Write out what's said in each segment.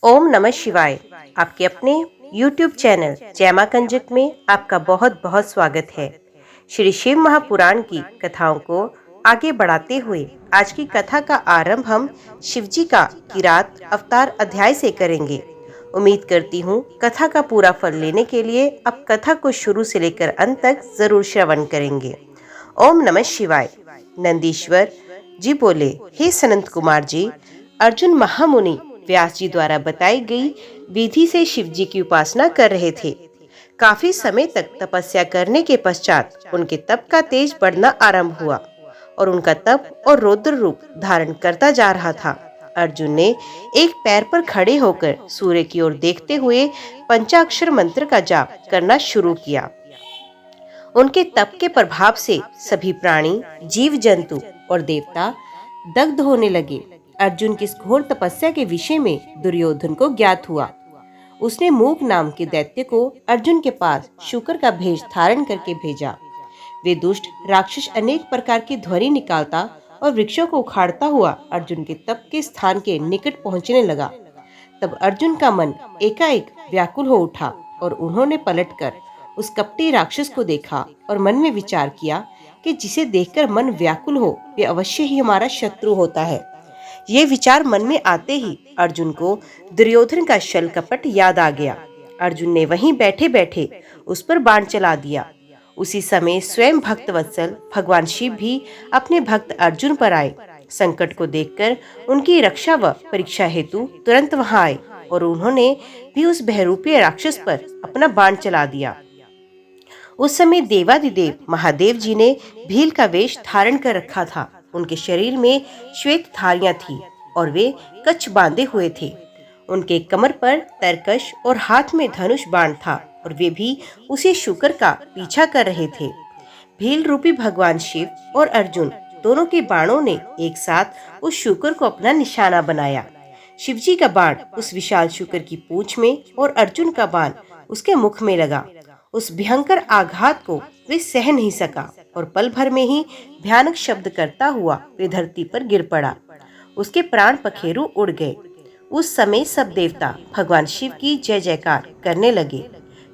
ओम नमः शिवाय। आपके अपने YouTube चैनल जैमा कंजक में आपका बहुत बहुत स्वागत है। श्री शिव महापुराण की कथाओं को आगे बढ़ाते हुए आज की कथा का आरंभ हम शिवजी का किरात अवतार अध्याय से करेंगे। उम्मीद करती हूँ कथा का पूरा फल लेने के लिए अब कथा को शुरू से लेकर अंत तक जरूर श्रवण करेंगे। ओम नमः शिवाय। नंदीश्वर जी बोले, हे सनंत कुमार जी, अर्जुन महामुनि व्यास जी द्वारा बताई गई विधि से शिव जी की उपासना कर रहे थे। काफी समय तक तपस्या करने के पश्चात उनके तप का तेज बढ़ना आरंभ हुआ और उनका तप और रौद्र रूप धारण करता जा रहा था। अर्जुन ने एक पैर पर खड़े होकर सूर्य की ओर देखते हुए पंचाक्षर मंत्र का जाप करना शुरू किया। उनके तप के प्रभाव से सभी प्राणी, जीव जंतु और देवता दग्ध होने लगे। अर्जुन की इस घोर तपस्या के विषय में दुर्योधन को ज्ञात हुआ। उसने मूक नाम के दैत्य को अर्जुन के पास शुकर का भेष धारण करके भेजा। वे दुष्ट राक्षस अनेक प्रकार की ध्वनि निकालता और वृक्षों को उखाड़ता हुआ अर्जुन के तप के स्थान के निकट पहुंचने लगा। तब अर्जुन का मन एकाएक व्याकुल हो उठा और उन्होंने पलटकर उस कपटी राक्षस को देखा और मन में विचार किया कि जिसे देखकर मन व्याकुल हो वे अवश्य ही हमारा शत्रु होता है। ये विचार मन में आते ही अर्जुन को दुर्योधन का छल कपट याद आ गया। अर्जुन ने वहीं बैठे बैठे उस पर बाण चला दिया। उसी समय स्वयं भक्त वत्सल भगवान शिव भी अपने भक्त अर्जुन पर आए। संकट को देखकर उनकी रक्षा व परीक्षा हेतु तुरंत वहां आए और उन्होंने भी उस बहरूपी राक्षस पर अपना बाण चला दिया। उस समय देवादिदेव महादेव जी ने भील का वेश धारण कर रखा था। उनके शरीर में श्वेत धारियां थी और वे कच्छ बांधे हुए थे। उनके कमर पर तरकश और हाथ में धनुष बाण था और वे भी उसी शुकर का पीछा कर रहे थे। भील रूपी भगवान शिव और अर्जुन दोनों के बाणों ने एक साथ उस शुकर को अपना निशाना बनाया। शिवजी का बाण उस विशाल शुकर की पूंछ में और अर्जुन का बाण उसके मुख में लगा। उस भयंकर आघात को वे सह नहीं सका और पल भर में ही भयानक शब्द करता हुआ वे धरती पर गिर पड़ा। उसके प्राण पखेरु उड़ गए। उस समय सब देवता भगवान शिव की जय जयकार करने लगे।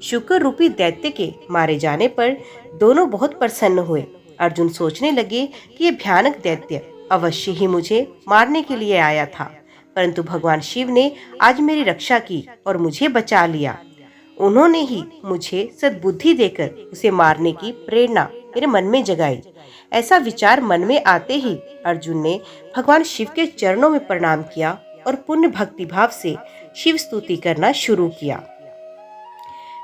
शुकर रूपी दैत्य के मारे जाने पर दोनों बहुत प्रसन्न हुए। अर्जुन सोचने लगे कि ये भयानक दैत्य अवश्य ही मुझे मारने के लिए आया था, परंतु भगवान शिव ने आज मेरी रक्षा की और मुझे बचा लिया। उन्होंने ही मुझे सद्बुद्धि देकर उसे मारने की प्रेरणा मेरे मन में जगाई। ऐसा विचार मन में आते ही अर्जुन ने भगवान शिव के चरणों में प्रणाम किया और पुण्य भक्ति भाव से शिव स्तुति करना शुरू किया।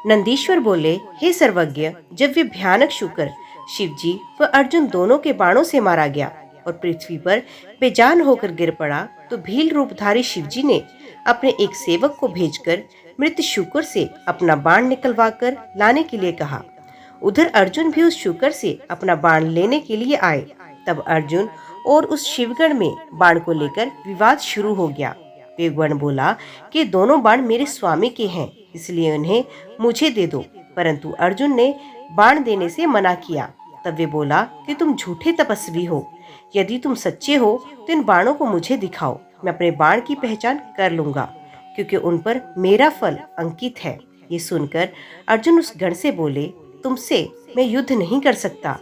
नंदीश्वर बोले, हे सर्वज्ञ, जब वे भयानक शुकर शिवजी व अर्जुन दोनों के बाणों से मारा गया और पृथ्वी पर बेजान होकर गिर पड़ा, तो भील रूपधारी शिवजी ने अपने एक सेवक को भेजकर मृत शुकर से अपना बाण निकलवा कर लाने के लिए कहा। उधर अर्जुन भी उस शुकर से अपना बाण लेने के लिए आए। तब अर्जुन और उस शिवगण में बाण को लेकर विवाद शुरू हो गया। वे गण बोला कि दोनों बाण मेरे स्वामी के हैं, इसलिए उन्हें मुझे दे दो, परंतु अर्जुन ने बाण देने से मना किया। तब वे बोला कि तुम झूठे तपस्वी हो, यदि तुम सच्चे हो तो इन बाणों को मुझे दिखाओ, मैं अपने बाण की पहचान कर लूंगा, क्योंकि उन पर मेरा फल अंकित है। ये सुनकर अर्जुन उस गण से बोले, तुमसे मैं युद्ध नहीं कर सकता।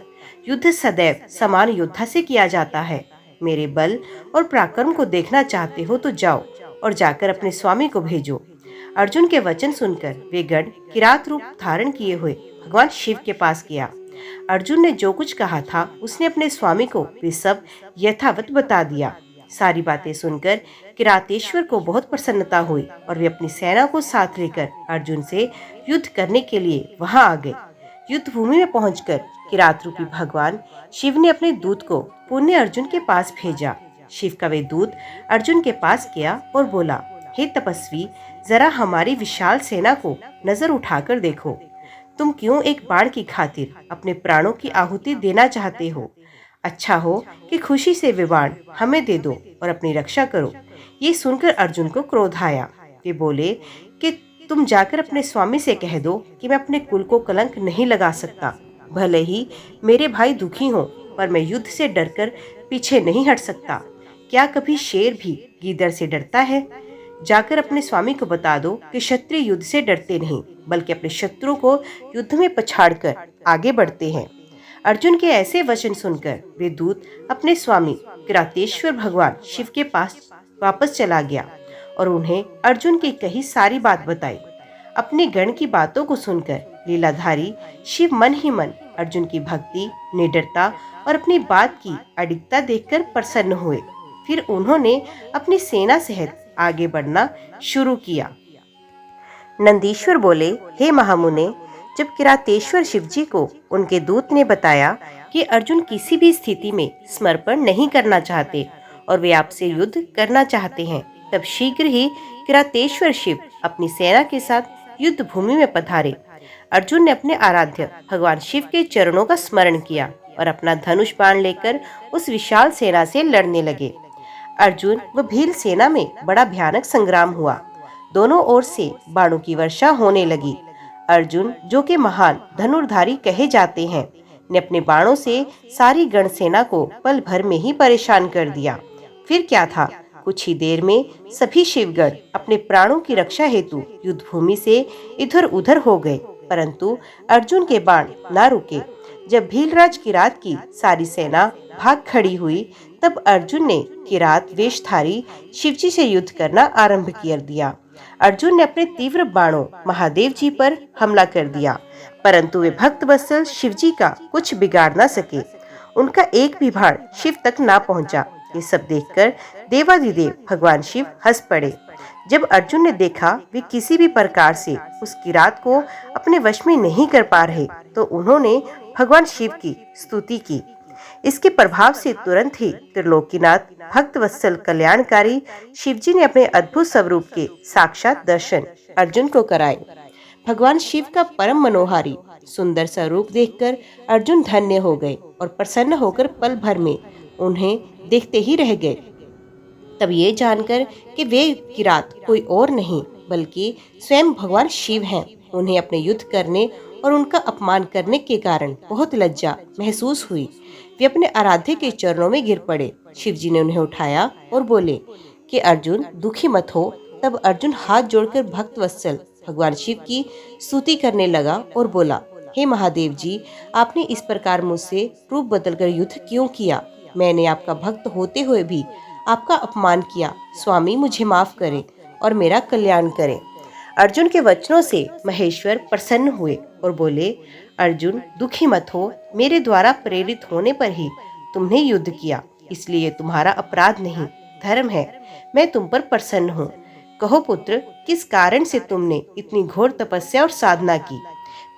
युद्ध सदैव समान योद्धा से किया जाता है। मेरे बल और पराक्रम को देखना चाहते हो तो जाओ और जाकर अपने स्वामी को भेजो। अर्जुन के वचन सुनकर वे गण किरात रूप धारण किए हुए भगवान शिव के पास गया। अर्जुन ने जो कुछ कहा था उसने अपने स्वामी को वे सब यथावत बता दिया। सारी बातें सुनकर किरातेश्वर को बहुत प्रसन्नता हुई और वे अपनी सेना को साथ लेकर अर्जुन से युद्ध करने के लिए वहां आ गए। युद्ध भूमि में पहुंचकर किरात रूपी भगवान शिव ने अपने दूत को पुण्य अर्जुन के पास भेजा। शिव का वे दूत अर्जुन के पास गया और बोला, हे तपस्वी, जरा हमारी विशाल सेना को नजर उठाकर देखो। तुम क्यों एक बाण की खातिर अपने प्राणों की आहुति देना चाहते हो? अच्छा हो कि खुशी से वे बाण हमें दे दो और अपनी रक्षा करो। ये सुनकर अर्जुन को क्रोध आया। वे बोले कि तुम जाकर अपने स्वामी से कह दो कि मैं अपने कुल को कलंक नहीं लगा सकता। भले ही मेरे भाई दुखी हों, पर मैं युद्ध से डरकर पीछे नहीं हट सकता। क्या कभी शेर भी गीदड़ से डरता है? जाकर अपने स्वामी को बता दो कि क्षत्रिय युद्ध से डरते नहीं, बल्कि अपने शत्रु को युद्ध में पछाड़कर आगे बढ़ते हैं। अर्जुन के ऐसे वचन सुनकर वे दूत अपने स्वामी किरातेश्वर भगवान शिव के पास वापस चला गया और उन्हें अर्जुन की कही सारी बात बताई। अपने गण की बातों को सुनकर लीलाधारी शिव मन ही मन अर्जुन की भक्ति, निडरता और अपनी बात की अडिगता देखकर प्रसन्न हुए। फिर उन्होंने अपनी सेना सहित आगे बढ़ना शुरू किया। नंदीश्वर बोले, हे महामुने, जब किरातेश्वर शिवजी को उनके दूत ने बताया कि अर्जुन किसी भी स्थिति में समर्पण नहीं करना चाहते और वे आपसे युद्ध करना चाहते हैं, तब शीघ्र ही किरातेश्वर शिव अपनी सेना के साथ युद्ध भूमि में पधारे। अर्जुन ने अपने आराध्य भगवान शिव के चरणों का स्मरण किया और अपना धनुष बाण लेकर उस विशाल सेना से लड़ने लगे। अर्जुन व भील सेना में बड़ा भयानक संग्राम हुआ। दोनों ओर से बाणों की वर्षा होने लगी। अर्जुन, जो कि महान धनुर्धारी कहे जाते हैं, ने अपने बाणों से सारी गण सेना को पल भर में ही परेशान कर दिया। फिर क्या था, कुछ ही देर में सभी शिवगण अपने प्राणों की रक्षा हेतु युद्ध भूमि से इधर उधर हो गए, परंतु अर्जुन के बाण न रुके। जब भीलराज किरात की सारी सेना भाग खड़ी हुई, तब अर्जुन ने किरात वेशधारी शिवजी से युद्ध करना आरंभ कर दिया। अर्जुन ने अपने तीव्र बाणों महादेव जी पर हमला कर दिया, परंतु वे भक्त वत्सल शिवजी का कुछ बिगाड़ न सके। उनका एक भी बाण शिव तक ना पहुंचा। ये सब देखकर देवादिदेव भगवान शिव हंस पड़े। जब अर्जुन ने देखा वे किसी भी प्रकार से उस किरात को अपने वश में नहीं कर पा रहे, तो उन्होंने भगवान शिव की स्तुति की। इसके प्रभाव से तुरंत ही त्रिलोकीनाथ भक्त वत्सल कल्याणकारी शिवजी ने अपने अद्भुत स्वरूप के साक्षात दर्शन अर्जुन को कराए। भगवान शिव का परम मनोहारी सुंदर स्वरूप देखकर अर्जुन धन्य हो गए और प्रसन्न होकर पल भर में उन्हें देखते ही रह गए। तब ये जानकर कि वे किरात कोई और नहीं बल्कि स्वयं भगवान शिव हैं, उन्हें अपने युद्ध करने और उनका अपमान करने के कारण बहुत लज्जा महसूस हुई। वे अपने आराध्य के चरणों में गिर पड़े। शिवजी ने उन्हें उठाया और बोले कि अर्जुन, दुखी मत हो। तब अर्जुन हाथ जोड़कर भक्त वत्सल भगवान शिव की स्तुति करने लगा और बोला, हे महादेव जी, आपने इस प्रकार मुझसे रूप बदलकर युद्ध क्यों किया? मैंने आपका भक्त होते हुए भी आपका अपमान किया। स्वामी, मुझे माफ करें और मेरा कल्याण करें। अर्जुन के वचनों से महेश्वर प्रसन्न हुए और बोले, अर्जुन, दुखी मत हो। मेरे द्वारा प्रेरित होने पर ही तुमने युद्ध किया, इसलिए तुम्हारा अपराध नहीं, धर्म है। मैं तुम पर प्रसन्न हूँ। कहो पुत्र, किस कारण से तुमने इतनी घोर तपस्या और साधना की?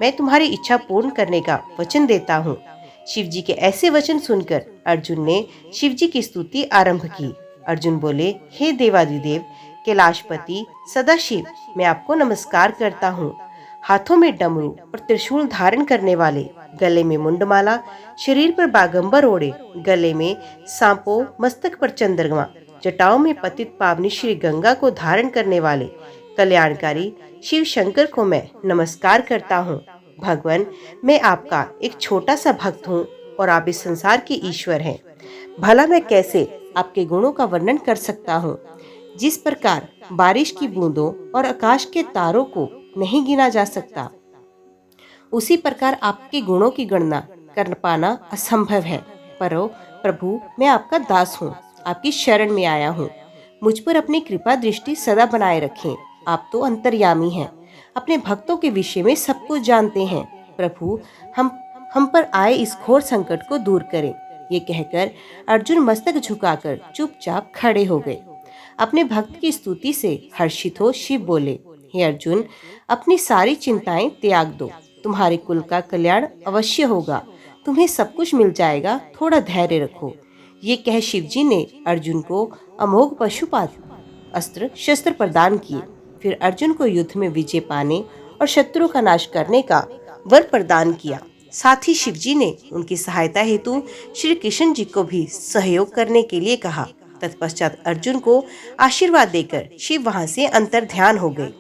मैं तुम्हारी इच्छा पूर्ण करने का वचन देता हूँ। शिवजी के ऐसे वचन सुनकर अर्जुन ने शिवजी की स्तुति आरंभ की। अर्जुन बोले, हे देवादिदेव कैलाशपति सदाशिव, मैं आपको नमस्कार करता हूँ। हाथों में डमरू और त्रिशूल धारण करने वाले, गले में मुंडमाला, शरीर पर बागंबर ओढ़े, गले में सांपो, मस्तक पर चंद्रमा, जटाओं में पतित पावनी श्री गंगा को धारण करने वाले कल्याणकारी शिव शंकर को मैं नमस्कार करता हूँ। भगवान, मैं आपका एक छोटा सा भक्त हूँ और आप इस संसार के ईश्वर हैं। भला मैं कैसे आपके गुणों का वर्णन कर सकता हूँ? जिस प्रकार बारिश की बूंदों और आकाश के तारों को नहीं गिना जा सकता, उसी प्रकार आपके गुणों की गणना कर पाना असंभव है। परो प्रभु, मैं आपका दास हूँ, आपकी शरण में आया हूँ। मुझ पर अपनी कृपा दृष्टि सदा बनाए रखें। आप तो अंतर्यामी हैं, अपने भक्तों के विषय में सब कुछ जानते हैं। प्रभु, हम पर आए इस घोर संकट को दूर करें। ये कहकर अर्जुन मस्तक झुकाकर चुपचाप खड़े हो गए। अपने भक्त की स्तुति से हर्षित हो शिव बोले, हे अर्जुन, अपनी सारी चिंताएं त्याग दो। तुम्हारे कुल का कल्याण अवश्य होगा। तुम्हें सब कुछ मिल जाएगा। थोड़ा धैर्य रखो। ये कह शिवजी ने अर्जुन को अमोघ पशुपात अस्त्र शस्त्र प्रदान किए। फिर अर्जुन को युद्ध में विजय पाने और शत्रु का नाश करने का वर प्रदान किया। साथ ही शिवजी ने उनकी सहायता हेतु श्री कृष्ण जी को भी सहयोग करने के लिए कहा। तत्पश्चात अर्जुन को आशीर्वाद देकर शिव वहां से अंतर ध्यान हो गए।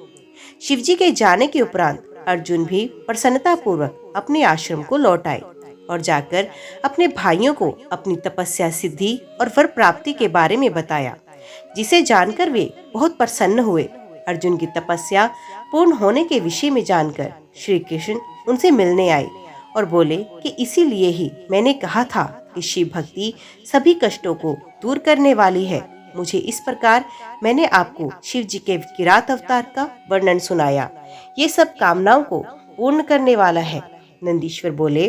शिवजी के जाने के उपरांत अर्जुन भी प्रसन्नता पूर्वक अपने आश्रम को लौट आए और जाकर अपने भाइयों को अपनी तपस्या सिद्धि और वर प्राप्ति के बारे में बताया। जिसे जानकर वे बहुत प्रसन्न हुए। अर्जुन की तपस्या पूर्ण होने के विषय में जानकर श्री कृष्ण उनसे मिलने आए और बोले कि इसीलिए ही मैंने कहा था कि शिव भक्ति सभी कष्टों को दूर करने वाली है। मुझे इस प्रकार मैंने आपको शिव जी के किरात अवतार का वर्णन सुनाया। ये सब कामनाओं को पूर्ण करने वाला है। नंदीश्वर बोले,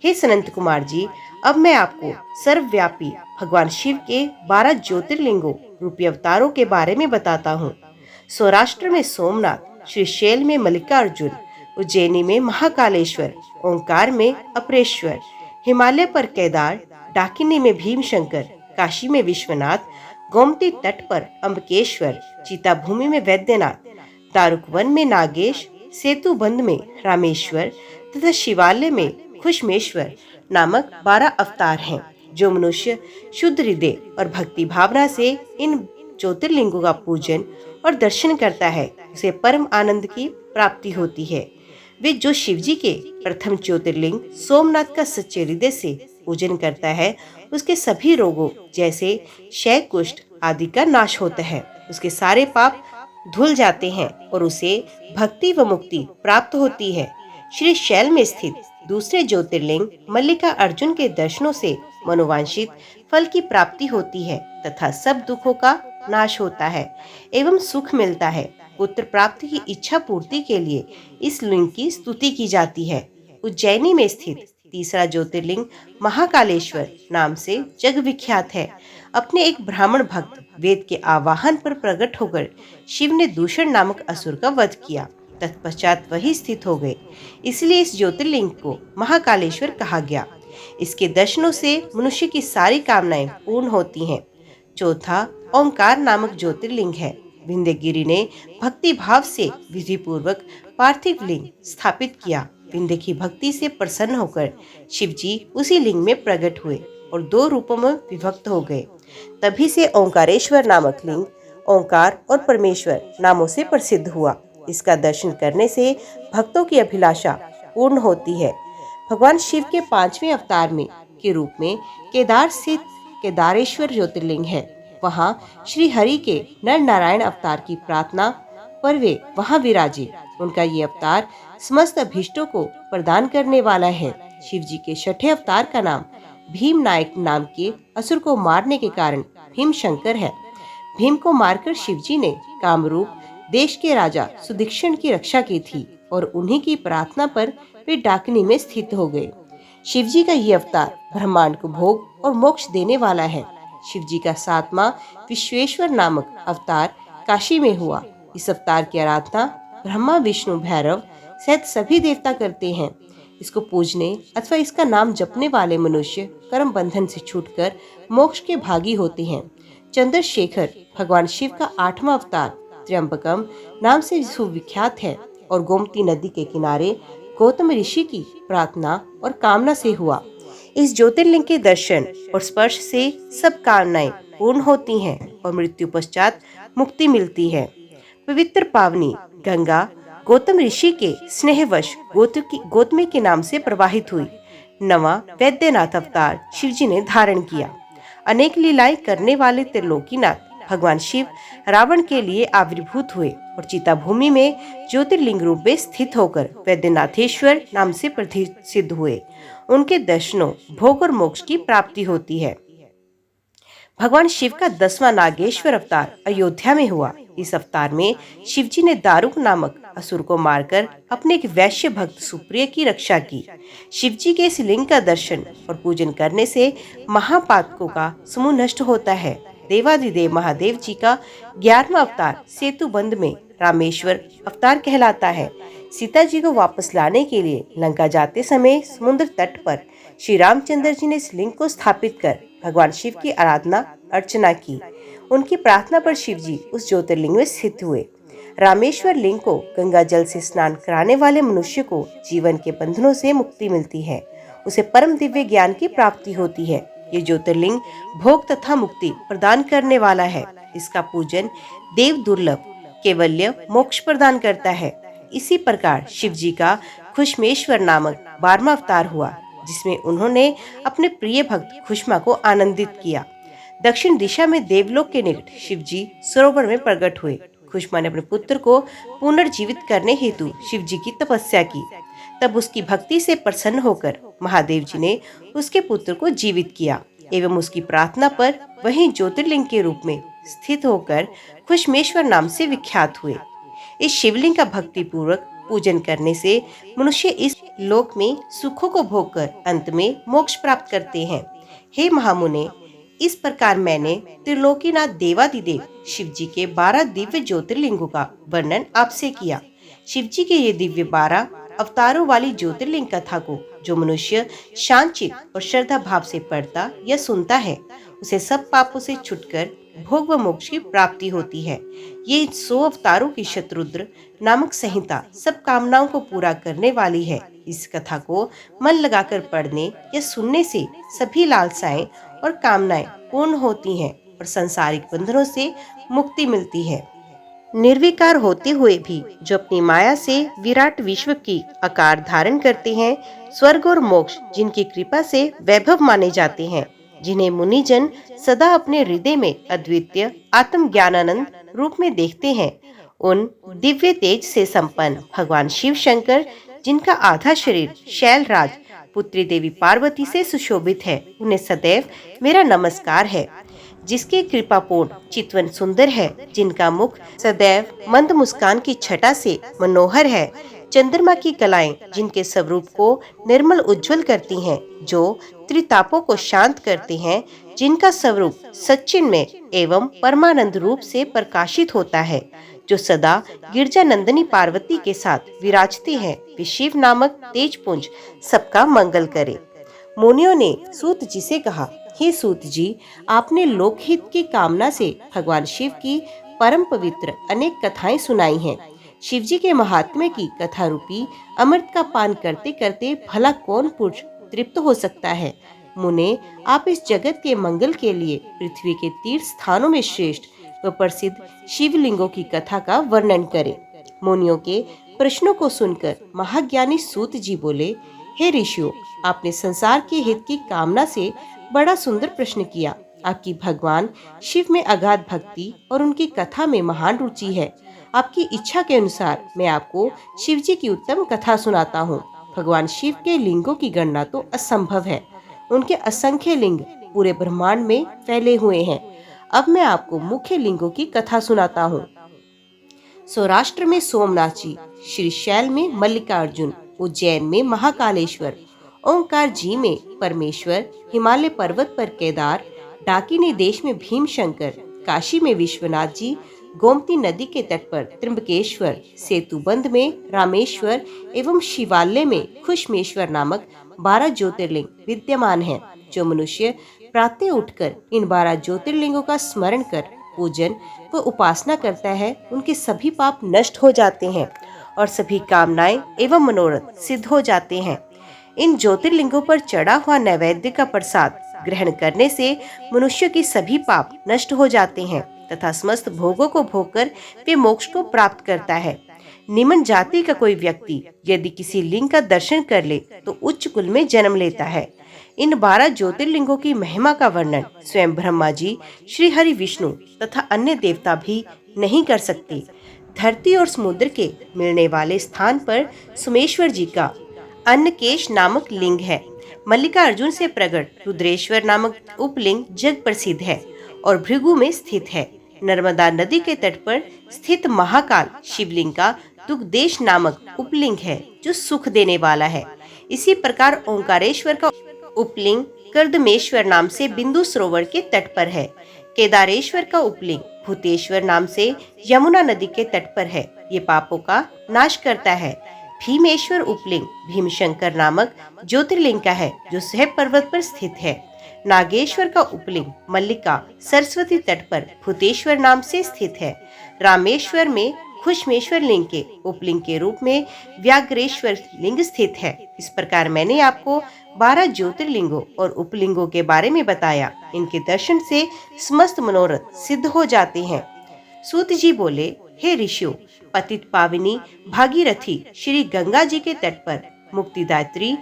हे सनंत कुमार जी, अब मैं आपको सर्वव्यापी भगवान शिव के 12 ज्योतिर्लिंगों रूपी अवतारों के बारे में बताता हूँ। सौराष्ट्र में सोमनाथ, श्रीशैल में मल्लिकार्जुन, उज्जैनी में महाकालेश्वर, ओंकार में अपरेश्वर, हिमालय पर केदार, डाकिनी में भीमशंकर, काशी में विश्वनाथ, गोमती तट पर अम्बकेश्वर, चीताभूमि में वैद्यनाथ, दारुकवन में नागेश, सेतुबंध में रामेश्वर तथा शिवालय में खुशमेश्वर नामक 12 अवतार हैं। जो मनुष्य शुद्ध हृदय और भक्ति भावना से इन ज्योतिर्लिंगों का पूजन और दर्शन करता है, उसे परम आनंद की प्राप्ति होती है। वे जो शिवजी के प्रथम ज्योतिर्लिंग सोमनाथ का सच्चे हृदय से पूजन करता है, उसके सभी रोगों जैसे क्षय, कुष्ठ आदि का नाश होता है। उसके सारे पाप धुल जाते हैं और उसे भक्ति व मुक्ति प्राप्त होती है। श्री शैल में स्थित दूसरे ज्योतिर्लिंग मल्लिका अर्जुन के दर्शनों से मनोवांछित फल की प्राप्ति होती है तथा सब दुखों का नाश होता है एवं सुख मिलता है। पुत्र प्राप्ति की इच्छा पूर्ति के लिए इस लिंग की स्तुति की जाती है। उज्जैनी में स्थित तीसरा ज्योतिर्लिंग महाकालेश्वर नाम से जग विख्यात है। अपने एक ब्राह्मण भक्त वेद के आवाहन पर प्रकट होकर शिव ने दूषण नामक असुर का वध किया। तत्पश्चात वही स्थित हो गए, इसलिए इस ज्योतिर्लिंग को महाकालेश्वर कहा गया। इसके दर्शनों से मनुष्य की सारी कामनाएं पूर्ण होती हैं। चौथा ओंकार नामक ज्योतिर्लिंग है। विंध्यगिरि ने भक्ति भाव से विधि पूर्वक पार्थिव लिंग स्थापित किया। विंध्य की भक्ति से प्रसन्न होकर शिव जी उसी लिंग में प्रकट हुए और 2 रूपों में विभक्त हो गए। तभी से ओंकारेश्वर नामक लिंग ओंकार और परमेश्वर नामों से प्रसिद्ध हुआ। इसका दर्शन करने से भक्तों की अभिलाषा पूर्ण होती है। भगवान शिव के 5वें अवतार में के रूप में केदार स्थित केदारेश्वर ज्योतिर्लिंग है। वहाँ श्री हरि के नर नारायण अवतार की प्रार्थना पर वे वहाँ विराजे। उनका ये अवतार समस्त अभीष्टों को प्रदान करने वाला है। शिव जी के 6ठे अवतार का नाम भीम नायक नाम के असुर को मारने के कारण भीमशंकर है। भीम को मारकर शिव जी ने कामरूप देश के राजा सुदीक्षण की रक्षा की थी और उन्हीं की प्रार्थना पर वे डाकिनी में स्थित हो गए। शिव जी का ये अवतार ब्रह्मांड को भोग और मोक्ष देने वाला है। शिव जी का 7वां विश्वेश्वर नामक अवतार काशी में हुआ। इस अवतार की आराधना ब्रह्मा विष्णु भैरव सहित सभी देवता करते हैं। इसको पूजने अथवा इसका नाम जपने वाले मनुष्य कर्म बंधन से छूटकर मोक्ष के भागी होते हैं। चंद्रशेखर भगवान शिव का 8वां अवतार त्र्यंबकम नाम से सुविख्यात है और गोमती नदी के किनारे गौतम ऋषि की प्रार्थना और कामना से हुआ। इस ज्योतिर्लिंग के दर्शन और स्पर्श से सब कामनाएं पूर्ण होती हैं और मृत्यु पश्चात मुक्ति मिलती है। पवित्र पावनी गंगा गौतम ऋषि के स्नेहवश गौतमी के नाम से प्रवाहित हुई। 9वां वैद्यनाथ अवतार शिवजी ने धारण किया। अनेक लीलाएं करने वाले त्रिलोकीनाथ भगवान शिव रावण के लिए आविर्भूत हुए और चीताभूमि में ज्योतिर्लिंग रूप में स्थित होकर वैद्यनाथेश्वर नाम से प्रसिद्ध हुए। उनके दर्शनों भोग और मोक्ष की प्राप्ति होती है। भगवान शिव का 10वां नागेश्वर अवतार अयोध्या में हुआ। इस अवतार में शिवजी ने दारुक नामक असुर को मारकर अपने एक वैश्य भक्त सुप्रिय की रक्षा की। शिवजी के इस लिंग का दर्शन और पूजन करने से महापातकों का समूह नष्ट होता है। देवाधिदेव महादेव जी का 11वां अवतार सेतुबंध में रामेश्वर अवतार कहलाता है। सीता जी को वापस लाने के लिए लंका जाते समय समुद्र तट पर श्री रामचंद्र जी ने इस लिंग को स्थापित कर भगवान शिव की आराधना अर्चना की। उनकी प्रार्थना पर शिव जी उस ज्योतिर्लिंग में स्थित हुए। रामेश्वर लिंग को गंगा जल से स्नान कराने वाले मनुष्य को जीवन के बंधनों से मुक्ति मिलती है। उसे परम दिव्य ज्ञान की प्राप्ति होती है। ये ज्योतिर्लिंग भोग तथा मुक्ति प्रदान करने वाला है। इसका पूजन देव दुर्लभ केवल्य मोक्ष प्रदान करता है। इसी प्रकार शिव जी का खुशमेश्वर नामक 12वां अवतार हुआ, जिसमें उन्होंने अपने प्रिय भक्त खुशमा को आनंदित किया। दक्षिण दिशा में देवलोक के निकट शिव जी सरोवर में प्रकट हुए। खुशमा ने अपने पुत्र को पुनर्जीवित करने हेतु शिव जी की तपस्या की। तब उसकी भक्ति से प्रसन्न होकर महादेव जी ने उसके पुत्र को जीवित किया एवं उसकी प्रार्थना पर वही ज्योतिर्लिंग के रूप में स्थित होकर खुशमेश्वर नाम से विख्यात हुए। इस शिवलिंग का भक्ति पूर्वक पूजन करने से मनुष्य इस लोक में सुखों को भोगकर अंत में मोक्ष प्राप्त करते हैं। हे महामुने, इस प्रकार मैंने त्रिलोकीनाथ देवादिदेव शिव जी के 12 दिव्य ज्योतिर्लिंगों का वर्णन आपसे किया। शिव जी के ये दिव्य 12 अवतारों वाली ज्योतिर्लिंग कथा को जो मनुष्य शांतचित और श्रद्धा भाव से पढ़ता या सुनता है, उसे सब पापों से छुटकर भोग व मोक्ष की प्राप्ति होती है। ये 100 अवतारों की शतरुद्र नामक संहिता सब कामनाओं को पूरा करने वाली है। इस कथा को मन लगाकर पढ़ने या सुनने से सभी लालसाएं और कामनाएं पूर्ण होती हैं और सांसारिक बंधनों से मुक्ति मिलती है। निर्विकार होते हुए भी जो अपनी माया से विराट विश्व की आकार धारण करते हैं, स्वर्ग और मोक्ष जिनकी कृपा से वैभव माने जाते हैं, जिन्हें मुनिजन सदा अपने हृदय में अद्वितीय आत्म ज्ञानानंद रूप में देखते हैं, उन दिव्य तेज से संपन्न भगवान शिव शंकर, जिनका आधा शरीर शैलराज पुत्री देवी पार्वती से सुशोभित है, उन्हें सदैव मेरा नमस्कार है। जिसकी कृपापूर्ण चितवन सुंदर है, जिनका मुख सदैव मंद मुस्कान की छटा से मनोहर है, चंद्रमा की कलाएं जिनके स्वरूप को निर्मल उज्जवल करती हैं, जो त्रितापों को शांत करते हैं, जिनका स्वरूप सच्चिन में एवं परमानंद रूप से प्रकाशित होता है, जो सदा गिरजा नंदनी पार्वती के साथ विराजते हैं, वे शिव नामक तेजपुंज सबका मंगल करे। मुनियों ने सूत जी से कहा, हे सूत जी, आपने लोकहित की कामना से भगवान शिव की परम पवित्र अनेक कथाएं सुनाई हैं। शिव जी के महात्म्य की कथा रूपी अमृत का पान करते करते भला कौन पुरुष तृप्त हो सकता है। मुने, आप इस जगत के मंगल के लिए पृथ्वी के तीर्थ स्थानों में श्रेष्ठ व प्रसिद्ध शिवलिंगों की कथा का वर्णन करें। मुनियों के प्रश्नों को सुनकर महाज्ञानी सूत जी बोले, हे ऋषियों, आपने संसार के हित की कामना से बड़ा सुंदर प्रश्न किया। आपकी भगवान शिव में अगाध भक्ति और उनकी कथा में महान रुचि है। आपकी इच्छा के अनुसार मैं आपको शिव जी की उत्तम कथा सुनाता हूँ। भगवान शिव के लिंगों की गणना तो असंभव है। उनके असंख्य लिंग पूरे ब्रह्मांड में फैले हुए हैं। अब मैं आपको मुख्य लिंगों की कथा सुनाता हूँ। सौराष्ट्र में सोमनाथ जी, श्रीशैल में मल्लिकार्जुन, उज्जैन में महाकालेश्वर, ओंकार जी में परमेश्वर, हिमालय पर्वत पर केदार, डाकिनी देश में भीमशंकर, काशी में विश्वनाथ जी, गोमती नदी के तट पर त्र्यंबकेश्वर, सेतुबंध में रामेश्वर एवं शिवालय में खुशमेश्वर नामक 12 ज्योतिर्लिंग विद्यमान हैं। जो मनुष्य प्रातः उठकर इन 12 ज्योतिर्लिंगों का स्मरण कर पूजन व उपासना करता है, उनके सभी पाप नष्ट हो जाते हैं और सभी कामनाएं एवं मनोरथ सिद्ध हो जाते हैं। इन ज्योतिर्लिंगों पर चढ़ा हुआ नैवेद्य का प्रसाद ग्रहण करने से मनुष्य की सभी पाप नष्ट हो जाते हैं तथा समस्त भोगों को भोगकर वे मोक्ष को प्राप्त करता है। निम्न जाति का कोई व्यक्ति यदि किसी लिंग का दर्शन कर ले तो उच्च कुल में जन्म लेता है। इन 12 ज्योतिर्लिंगों की महिमा का वर्णन स्वयं ब्रह्मा जी, श्री हरि विष्णु तथा अन्य देवता भी नहीं कर सकते। धरती और समुद्र के मिलने वाले स्थान पर सोमेश्वर जी का अन्नकेश नामक लिंग है। मल्लिकार्जुन से प्रकट रुद्रेश्वर नामक उपलिंग जग प्रसिद्ध है और भृगु में स्थित है। नर्मदा नदी के तट पर स्थित महाकाल शिवलिंग का दुग्धेश नामक उपलिंग है, जो सुख देने वाला है। इसी प्रकार ओंकारेश्वर का उपलिंग कर्दमेश्वर नाम से बिंदु सरोवर के तट पर है। केदारेश्वर का उपलिंग भूतेश्वर नाम से यमुना नदी के तट पर है। ये पापों का नाश करता है। भीमेश्वर उपलिंग भीमशंकर नामक ज्योतिर्लिंग का है, जो सहब पर्वत पर स्थित है। नागेश्वर का उपलिंग मल्लिका सरस्वती तट पर भूतेश्वर नाम से स्थित है। रामेश्वर में खुशमेश्वर लिंग के उपलिंग के रूप में व्याघ्रेश्वर लिंग स्थित है। इस प्रकार मैंने आपको 12 ज्योतिर्लिंगों और उपलिंगों के बारे में बताया। इनके दर्शन से समस्त मनोरथ सिद्ध हो जाते हैं। सूत जी बोले, हे ऋषियों, पतित पावनी भागीरथी श्री गंगा जी के तट पर मुक्तिदात्री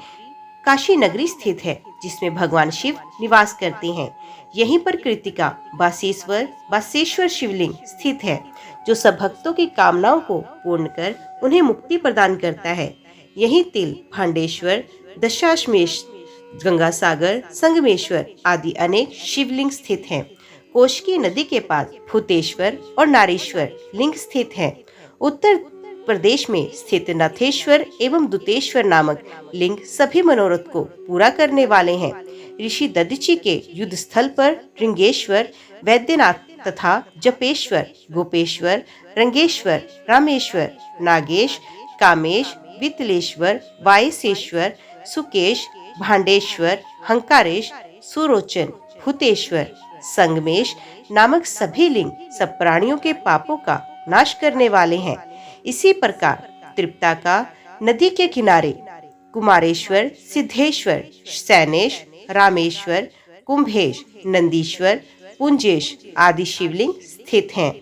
काशी नगरी स्थित है, जिसमें भगवान शिव निवास करते हैं। यहीं पर कृतिका बासेश्वर शिवलिंग स्थित है, जो सब भक्तों की कामनाओं को पूर्ण कर उन्हें मुक्ति प्रदान करता है। यहीं तिल भांडेश्वर, दशाश्वमेश, गंगासागर, संगमेश्वर आदि अनेक शिवलिंग स्थित हैं। कोशकी नदी के पास भूतेश्वर और नारेश्वर लिंग स्थित हैं। उत्तर प्रदेश में स्थित नाथेश्वर एवं दुतेश्वर नामक लिंग सभी मनोरथ को पूरा करने वाले हैं। ऋषि दधीचि के युद्ध स्थल पर श्रृंगेश्वर, वैद्यनाथ तथा जपेश्वर, गोपेश्वर, रंगेश्वर, रामेश्वर, नागेश, कामेश, वितलेश्वर, वायसेश्वर, सुकेश, भांडेश्वर, हंकारेश, सुरोचन, भूतेश्वर, संगमेश नामक सभी लिंग सब प्राणियों के पापों का नाश करने वाले हैं। इसी प्रकार त्रिपताका नदी के किनारे कुमारेश्वर, सिद्धेश्वर, सैनेश, रामेश्वर, कुंभेश, नंदीश्वर, पुंजेश आदि शिवलिंग स्थित हैं।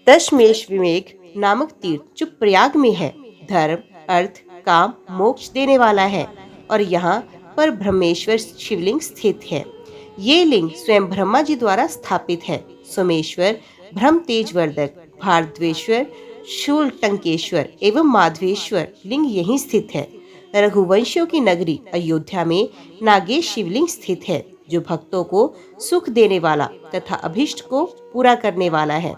दशमेश विवेक नामक तीर्थ जो प्रयाग में है, धर्म, अर्थ, काम, मोक्ष देने वाला है और यहाँ पर ब्रह्मेश्वर शिवलिंग स्थित है। ये लिंग स्वयं ब्रह्मा जी द्वारा स्थापित है। सोमेश्वर, ब्रह्म तेजवर्धक, भारद्वेश्वर, शूल टंकेश्वर एवं माधवेश्वर लिंग यहीं स्थित है। रघुवंशियों की नगरी अयोध्या में नागेश शिवलिंग स्थित है, जो भक्तों को सुख देने वाला तथा अभिष्ट को पूरा करने वाला है।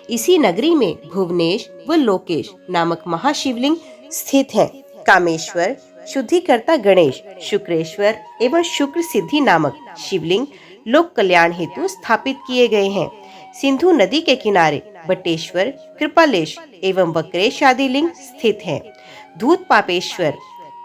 इसी नगरी में भुवनेश व लोकेश नामक महाशिवलिंग स्थित हैं। कामेश्वर, शुद्धिकर्ता गणेश, शुक्रेश्वर एवं शुक्र सिद्धि नामक शिवलिंग लोक कल्याण हेतु स्थापित किए गए हैं। सिंधु नदी के किनारे बटेश्वर, कृपालेश एवं वक्रेश आदि लिंग स्थित हैं। धूत पापेश्वर,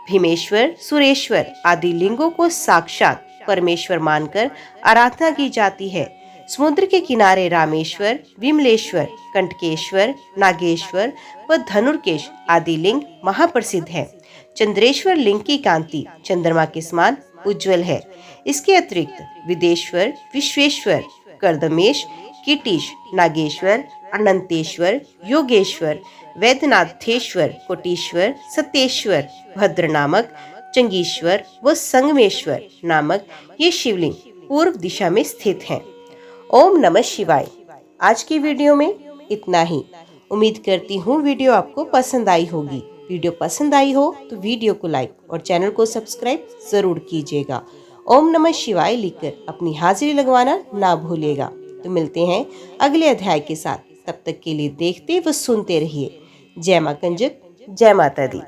भीमेश्वर, सुरेश्वर आदि लिंगों को साक्षात परमेश्वर मानकर आराधना की जाती है। समुद्र के किनारे रामेश्वर, विमलेश्वर, कंटकेश्वर, नागेश्वर व धनुर्केश आदि लिंग महाप्रसिद्ध हैं। चंद्रेश्वर लिंग की कांति चंद्रमा के समान उज्जवल है। इसके अतिरिक्त विदेश्वर, विश्वेश्वर, कर्दमेश, कीटीश, नागेश्वर, अनंतेश्वर, योगेश्वर, वैद्यनाथेश्वर, कोटीश्वर, सतेश्वर, भद्र नामक, चंगीश्वर व संगमेश्वर नामक ये शिवलिंग पूर्व दिशा में स्थित हैं। ओम नमः शिवाय। आज की वीडियो में इतना ही। उम्मीद करती हूँ वीडियो आपको पसंद आई होगी। वीडियो पसंद आई हो तो वीडियो को लाइक और चैनल को सब्सक्राइब जरूर कीजिएगा। ओम नमः शिवाय लिखकर अपनी हाजिरी लगवाना ना भूलिएगा। तो मिलते हैं अगले अध्याय के साथ। तब तक के लिए देखते व सुनते रहिए। जय मां कंजक, जय माता दी।